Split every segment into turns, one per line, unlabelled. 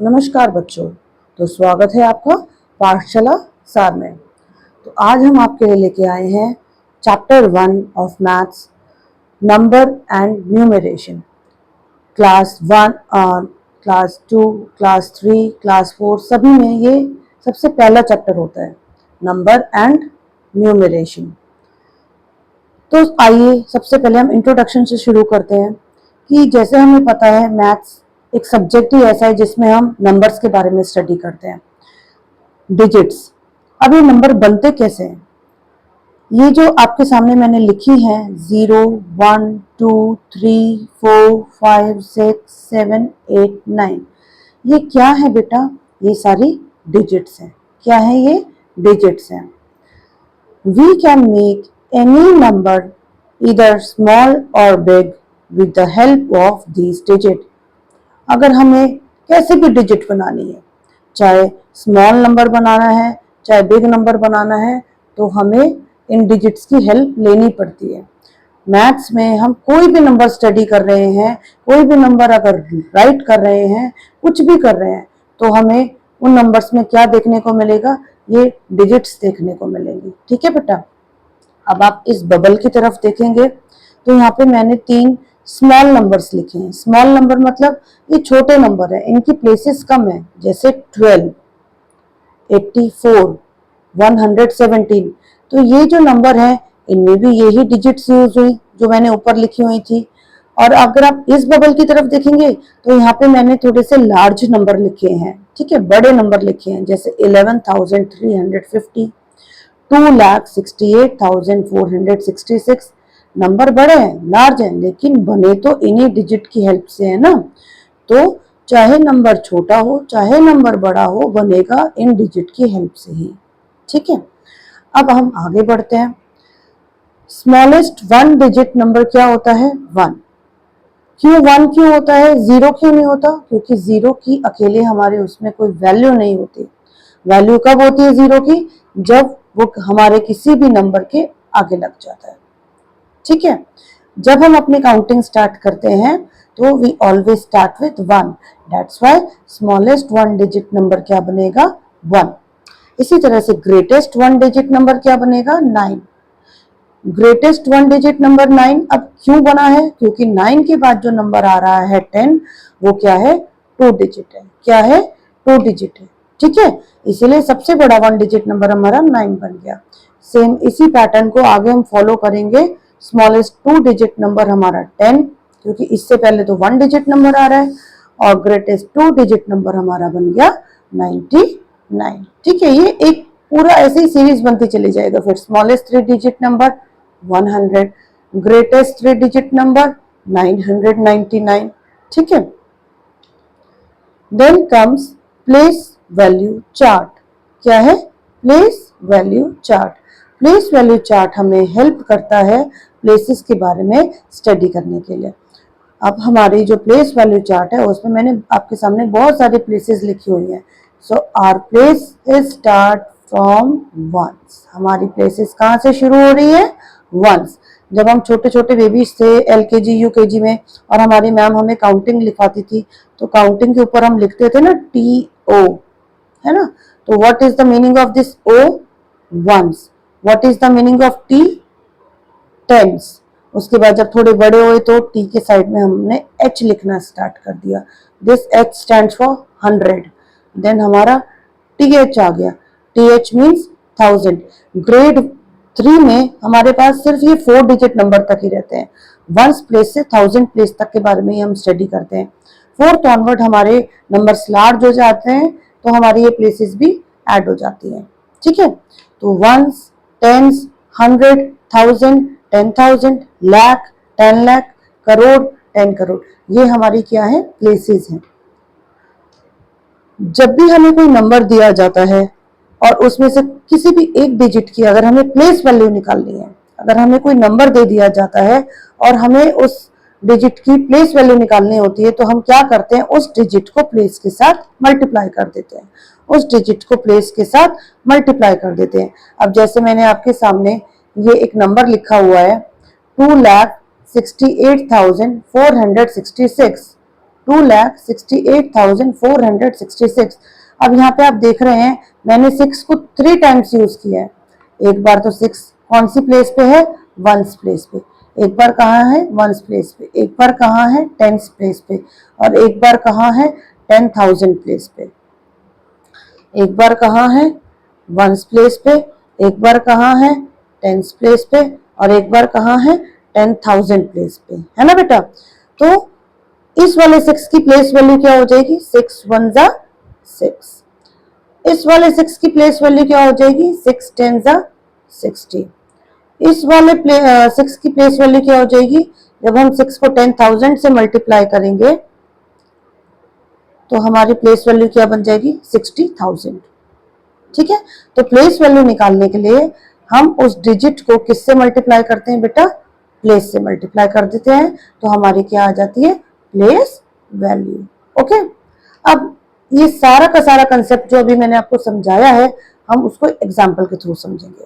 नमस्कार बच्चों। तो स्वागत है आपका पाठशाला सार में। तो आज हम आपके लिए लेके आए हैं chapter 1 of maths, number and numeration. Class 1, class 2, class 3, class 4 सभी में ये सबसे पहला चैप्टर होता है, नंबर एंड न्यूमरेशन। तो आइए सबसे पहले हम इंट्रोडक्शन से शुरू करते हैं कि जैसे हमें पता है मैथ्स एक सब्जेक्ट ही ऐसा है जिसमें हम नंबर्स के बारे में स्टडी करते हैं, डिजिट्स। अब ये नंबर बनते कैसे हैं? ये जो आपके सामने मैंने लिखी है 0, 1, 2, 3, 4, 5, 6, 7, 8, 9, ये क्या है बेटा? ये सारी डिजिट्स हैं। क्या है ये? डिजिट्स हैं। We can make any number either small or big with the help of these digits. अगर हमें कैसे भी डिजिट बनानी है, चाहे स्मॉल नंबर बनाना है चाहे बिग नंबर बनाना है, तो हमें इन डिजिट्स की हेल्प लेनी पड़ती है। मैथ्स में हम कोई भी नंबर स्टडी कर रहे हैं, कोई भी नंबर अगर राइट कर रहे हैं, कुछ भी कर रहे हैं, तो हमें उन नंबर्स में क्या देखने को मिलेगा? ये डिजिट्स देखने को मिलेंगी। ठीक है बेटा। अब आप इस बबल की तरफ देखेंगे तो यहाँ पे मैंने 3 स्मॉल नंबर्स लिखे हैं। स्मॉल नंबर मतलब ये छोटे नंबर है, इनकी प्लेसेस कम है, जैसे 12, 84, 117। तो ये जो नंबर है इनमें भी यही डिजिट्स यूज हुई जो मैंने ऊपर लिखी हुई थी। और अगर आप इस बबल की तरफ देखेंगे तो यहाँ पे मैंने थोड़े से लार्ज नंबर लिखे हैं, ठीक है, बड़े नंबर लिखे हैं, जैसे 11,350, 2,68,466। नंबर बड़े हैं, लार्ज हैं, लेकिन बने तो इन्हीं डिजिट की हेल्प से है ना। तो चाहे नंबर छोटा हो चाहे नंबर बड़ा हो, बनेगा इन डिजिट की हेल्प से ही। ठीक है। अब हम आगे बढ़ते हैं। स्मॉलेस्ट 1 डिजिट नंबर क्या होता है? 1। क्यों 1 क्यों होता है? 0 क्यों नहीं होता? क्योंकि 0 की अकेले हमारे उसमें कोई वैल्यू नहीं होती। वैल्यू कब होती है 0 की? जब वो हमारे किसी भी नंबर के आगे लग जाता है। ठीक है। जब हम अपनी काउंटिंग स्टार्ट करते हैं तो we always start with 1। That's why smallest 1 digit number क्या बनेगा? 1। इसी तरह से ग्रेटेस्ट 1 डिजिट नंबर क्या बनेगा? 9। ग्रेटेस्ट 1 डिजिट नंबर 9 अब क्यों बना है? क्योंकि 9 के बाद जो नंबर आ रहा है 10, वो क्या है? 2 डिजिट है। क्या है? 2 डिजिट है। ठीक है। इसीलिए सबसे बड़ा 1 डिजिट नंबर हमारा 9 बन गया। सेम इसी पैटर्न को आगे हम फॉलो करेंगे। स्मॉलेस्ट 2 डिजिट नंबर हमारा 10, क्योंकि इससे पहले तो 1 डिजिट नंबर आ रहा है, और ग्रेटेस्ट 2 डिजिट नंबर हमारा बन गया 99। ठीक है। ये एक पूरा ऐसे ही सीरीज बनती चली जाएगा। फिर smallest 3 digit number 100, greatest 3 digit number 999। ठीक है। Then comes place value chart. क्या है? Place value chart. Place value chart हमें हेल्प करता है प्लेसेस के बारे में स्टडी करने के लिए। अब हमारी जो प्लेस वैल्यू चार्ट है उसमें मैंने आपके सामने बहुत सारी प्लेसेस लिखी हुई हैं। So our place is start from ones. हमारी प्लेसेस कहाँ से शुरू हो रही है? वंस। जब हम छोटे छोटे बेबीज थे LKG UKG में, और हमारी मैम हमें काउंटिंग लिखवाती थी, तो काउंटिंग के ऊपर हम लिखते थे ना TO, है ना। तो what is the meaning of this O? Ones. What is the meaning of T? Tens. उसके बाद जब थोड़े बड़े हुए तो T के साइड में हमने H लिखना स्टार्ट कर दिया। This H stands for 100। देन हमारा TH आ गया। TH means 1000। ग्रेड 3 में हमारे पास सिर्फ ये 4 डिजिट नंबर तक ही रहते हैं। वंस प्लेस से 1000 प्लेस तक के बारे में ही हम स्टडी करते हैं। 4th ऑनवर्ड हमारे नंबर्स लार्ज हो जाते हैं, तो हमारी ये प्लेसेस भी ऐड हो जाती हैं। ठीक है। तो वंस, टेंस, 100, 1000, 10,000, लाख, 10 लाख, करोड़, 10 करोड़, ये हमारी क्या है? प्लेसेस हैं। जब भी हमें कोई नंबर दिया जाता है और उसमें से किसी भी एक डिजिट की अगर हमें प्लेस वैल्यू निकालनी है, अगर हमें कोई नंबर दे दिया जाता है और हमें उस डिजिट की प्लेस वैल्यू निकालनी होती है, तो हम क्या करते हैं? उस डिजिट को प्लेस के साथ मल्टीप्लाई कर देते हैं। उस डिजिट को प्लेस के साथ मल्टीप्लाई कर देते हैं। अब जैसे मैंने आपके सामने ये एक नंबर लिखा हुआ है 2,68,466। 2,68,466। अब यहाँ पे आप देख रहे हैं मैंने 6 को 3 टाइम्स यूज किया है। एक बार तो 6 कौन सी प्लेस पे है, वंस प्लेस पे, एक बार कहाँ है वंस प्लेस पे, एक बार कहाँ है टेंस प्लेस पे, और एक बार कहाँ है 10,000 प्लेस पे। एक बार कहाँ है वंस प्लेस पे, एक बार कहाँ है टेंस प्लेस पे, और एक बार कहाँ है 10,000 प्लेस पे, है ना बेटा। तो इस वाले 6 की प्लेस वैल्यू क्या हो जाएगी, 6 1 जा 6। इस वाले 6 की प्लेस वैल्यू क्या हो जाएगी, 6 10 जा 60। इस वाले 6 की प्लेस वैल्यू क्या हो जाएगी, जब हम 6 को 10,000 से मल्टीप्लाई करेंगे तो हमारी प्लेस वैल्यू क्या बन जाएगी, 60,000। ठीक है, तो प्लेस वैल्यू निकालने के लिए हम उस डिजिट को किससे मल्टीप्लाई करते हैं बेटा, प्लेस से मल्टीप्लाई कर देते हैं, तो हमारी क्या आ जाती है, प्लेस वैल्यू। ओके, अब ये सारा का सारा कंसेप्ट जो अभी मैंने आपको समझाया है, हम उसको एग्जाम्पल के थ्रू समझेंगे।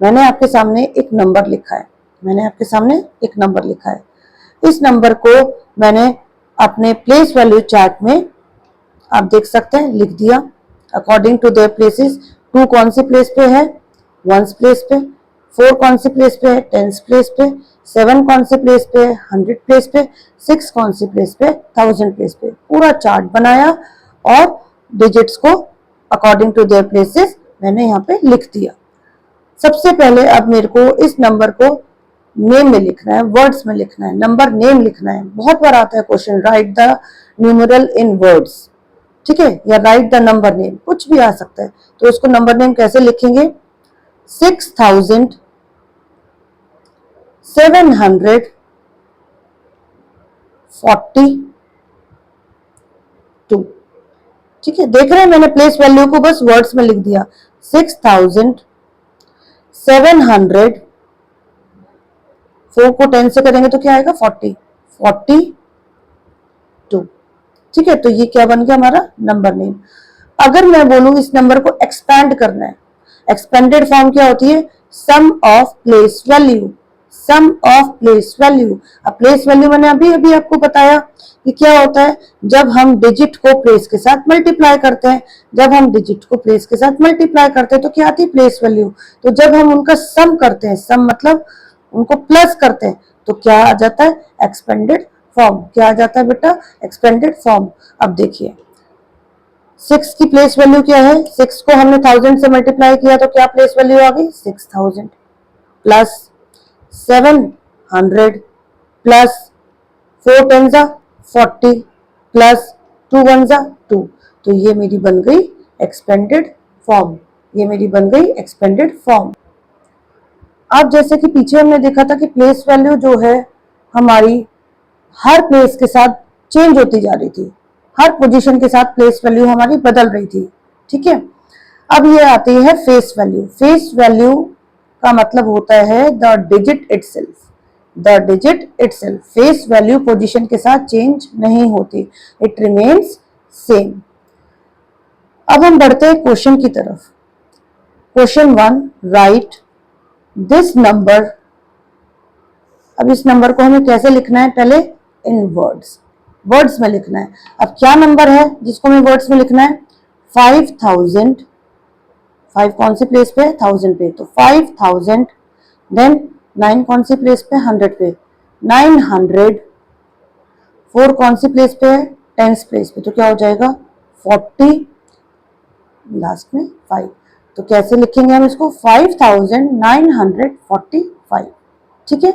मैंने आपके सामने एक नंबर लिखा है, मैंने आपके सामने एक नंबर लिखा है। इस नंबर को मैंने अपने प्लेस वैल्यू चार्ट में आप देख सकते हैं लिख दिया अकॉर्डिंग टू देयर प्लेसेस। 2 कौन सी प्लेस पे है, वंस प्लेस पे, 4 कौन सी प्लेस पे है, टेंस प्लेस पे, 7 कौन सी प्लेस पे है, 100 प्लेस पे, 6 कौन सी प्लेस पे, 1000 प्लेस पे। पूरा चार्ट बनाया और डिजिट्स को अकॉर्डिंग टू देयर प्लेसेस मैंने यहाँ पे लिख दिया। सबसे पहले अब मेरे को इस नंबर को नेम में लिखना है, वर्ड्स में लिखना है, नंबर नेम लिखना है। बहुत बार आता है question, right the numeral in words, ठीक है, या राइट द नंबर नेम, कुछ भी आ सकता है। तो इसको नंबर नेम कैसे लिखेंगे, 6,742। ठीक है, देख रहे हैं मैंने प्लेस वैल्यू को बस वर्ड्स में लिख दिया, 6,700। 4 को 10 से करेंगे तो क्या आएगा, 42। ठीक है, तो ये क्या बन गया हमारा नंबर नेम। अगर मैं बोलूं इस नंबर को एक्सपैंड करना है, एक्सपेंडेड फॉर्म क्या होती है, sum of place value, sum of place value. अब प्लेस वैल्यू मैंने अभी अभी आपको बताया कि क्या होता है, जब हम डिजिट को प्लेस के साथ मल्टीप्लाई करते हैं, जब हम डिजिट को प्लेस के साथ मल्टीप्लाई करते हैं तो क्या आती है, प्लेस वैल्यू। तो जब हम उनका सम करते हैं, सम मतलब उनको प्लस करते हैं, तो क्या आ जाता है, एक्सपेंडेड फॉर्म। क्या आ जाता है बेटा, एक्सपेंडेड फॉर्म। अब देखिए 6 की प्लेस वैल्यू क्या है, 6 को हमने 1000 से मल्टीप्लाई किया तो क्या प्लेस वैल्यू आ गई, 6000 प्लस 700 प्लस 4 10 जा 40 प्लस 2 1 जा 2। तो ये मेरी बन गई एक्सपेंडेड फॉर्म, ये मेरी बन गई एक्सपेंडेड फॉर्म। अब जैसे कि पीछे हमने देखा था कि प्लेस वैल्यू जो है हमारी हर प्लेस के साथ चेंज होती जा रही थी, हर पोजीशन के साथ प्लेस वैल्यू हमारी बदल रही थी। ठीक है, अब ये आती है फेस वैल्यू। फेस वैल्यू का मतलब होता है the digit itself, the digit itself. Face value position के साथ चेंज नहीं होती, इट रिमेन्स सेम। अब हम बढ़ते हैं क्वेश्चन की तरफ। Question 1, right this number. अब इस नंबर को हमें कैसे लिखना है, पहले इन वर्ड्स, वर्ड्स में लिखना है। अब क्या नंबर है जिसको हमें वर्ड्स में लिखना है, 5000। 5 कौन सी प्लेस पे है, 1000 पे, तो 5000। देन 9 कौन सी प्लेस पे, 100 पे, 900। 4 कौन सी प्लेस पे है, 10th प्लेस पे, तो क्या हो जाएगा 40, लास्ट में 5। तो कैसे लिखेंगे हम इसको, 5945। ठीक है,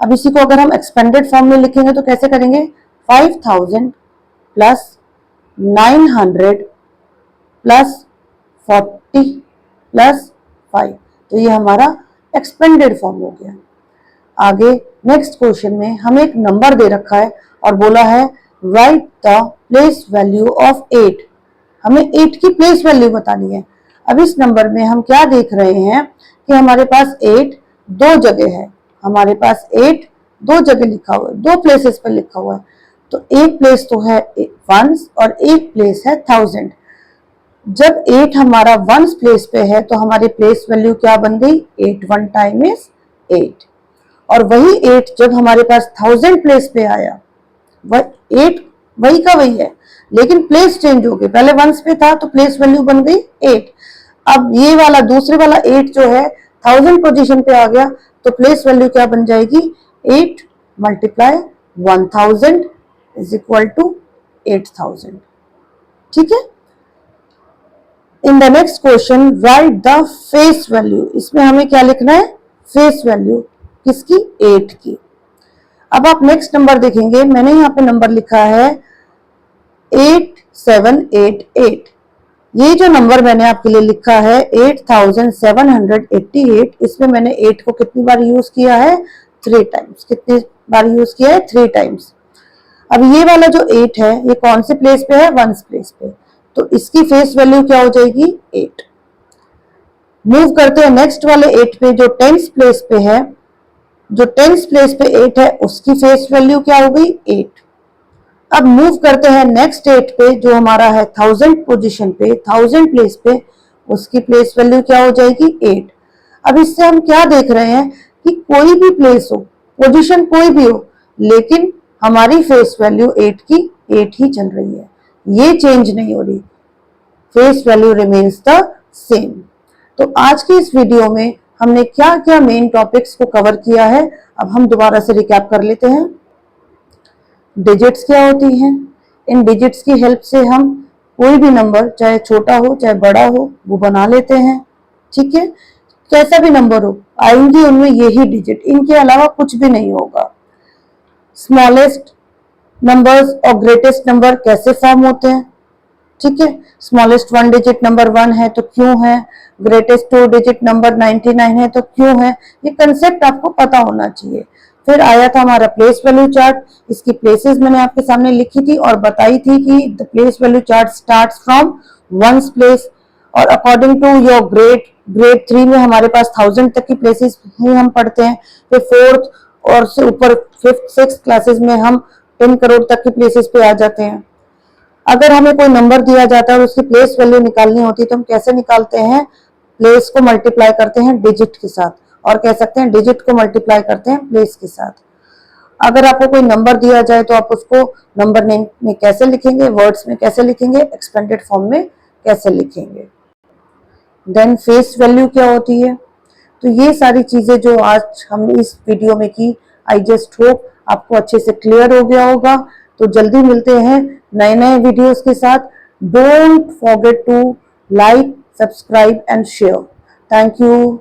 अब इसी को अगर हम एक्सपेंडेड फॉर्म में लिखेंगे तो कैसे करेंगे, 5000 प्लस 900 प्लस 40 प्लस 5। तो ये हमारा एक्सपेंडेड फॉर्म हो गया। आगे नेक्स्ट क्वेश्चन में हमें एक नंबर दे रखा है और बोला है right the place value of 8। हमें 8 की प्लेस वैल्यू बतानी है। अब इस नंबर में हम क्या देख रहे हैं कि हमारे पास 8 दो जगह है, हमारे पास 8 दो जगह लिखा हुआ है, 2 प्लेसेस पर लिखा हुआ है। तो एक प्लेस तो है वंस और एक प्लेस है 1000। जब 8 हमारा वंस प्लेस पे है तो हमारी प्लेस वैल्यू क्या बन गई, 8 1 टाइम इज 8। और वही 8 जब हमारे पास 1000 प्लेस पे आया, वह 8 वही का वही है, लेकिन प्लेस चेंज हो गई। पहले वंस पे था तो प्लेस वैल्यू बन गई 8। अब ये वाला दूसरे वाला 8 जो है 1000 पोजीशन पे आ गया, तो प्लेस वैल्यू क्या बन जाएगी, 8 मल्टीप्लाई 1000 इज इक्वल टू 8000। ठीक है। In the next question right the face value. इसमें हमें क्या लिखना है, फेस वैल्यू किसकी, 8 की। अब आप नेक्स्ट नंबर देखेंगे, मैंने यहाँ पे नंबर लिखा है 8788। ये जो नंबर मैंने आपके लिए लिखा है 8788, इसमें मैंने 8 को कितनी बार यूज किया है, 3 टाइम्स। कितनी बार यूज किया है, 3 टाइम्स। अब ये वाला जो 8 है ये कौन से प्लेस पे है, वंस प्लेस पे, तो इसकी फेस वैल्यू क्या हो जाएगी, 8। मूव करते हैं नेक्स्ट वाले 8 पे जो टेंस प्लेस पे है। जो टेंस प्लेस पे 8 है उसकी फेस वैल्यू क्या हो गई, 8। अब मूव करते हैं नेक्स्ट 8 पे जो हमारा है 1000 पोजीशन पे, 1000 प्लेस पे, उसकी प्लेस वैल्यू क्या हो जाएगी, 8। अब इससे हम क्या देख रहे हैं कि कोई भी प्लेस हो, पोजीशन कोई भी हो, लेकिन हमारी फेस वैल्यू 8 की 8 ही चल रही है, ये चेंज नहीं हो रही, face value remains the same. तो आज की इस वीडियो में हमने क्या क्या मेन टॉपिक्स को कवर किया है, अब हम दोबारा से रिकैप कर लेते हैं। डिजिट्स क्या होती हैं, इन डिजिट्स की हेल्प से हम कोई भी नंबर चाहे छोटा हो चाहे बड़ा हो वो बना लेते हैं। ठीक है, कैसा भी नंबर हो आएंगी उनमें यही डिजिट, इनके अलावा कुछ भी नहीं होगा। स्मॉलेस्ट नंबर्स और ग्रेटेस्ट नंबर कैसे फॉर्म होते हैं, ठीक है, स्मॉलेस्ट 1 डिजिट नंबर 1 है तो क्यों है, ग्रेटेस्ट 2 डिजिट नंबर 99 है तो क्यों है, ये कंसेप्ट आपको पता होना चाहिए। फिर आया था हमारा प्लेस वैल्यू चार्ट, इसकी प्लेसेस मैंने आपके सामने लिखी थी और बताई थी कि the place value chart starts from ones place और अकॉर्डिंग टू योर ग्रेड 3 में हमारे पास 1000 तक की प्लेसेस ही हम पढ़ते हैं। फिर 4th और से ऊपर 5th 6th क्लासेस में हम 10 करोड़ तक की प्लेसेस पे आ जाते हैं। अगर हमें कोई नंबर दिया जाता है और उसकी प्लेस वैल्यू निकालनी होती है तो हम कैसे निकालते हैं, प्लेस को मल्टीप्लाई करते हैं डिजिट के साथ, और कह सकते हैं डिजिट को मल्टीप्लाई करते हैं प्लेस के साथ। अगर आपको कोई नंबर दिया जाए तो आप उसको नंबर नेम में कैसे लिखेंगे, वर्ड्स में कैसे लिखेंगे, एक्सपेंडेड फॉर्म में कैसे लिखेंगे। देन फेस वैल्यू क्या होती है, तो ये सारी चीजें जो आज हमने इस वीडियो में की, आई जस्ट होप आपको अच्छे से क्लियर हो गया होगा। तो जल्दी मिलते हैं नए नए वीडियोस के साथ। Don't forget to like, subscribe and share. Thank you.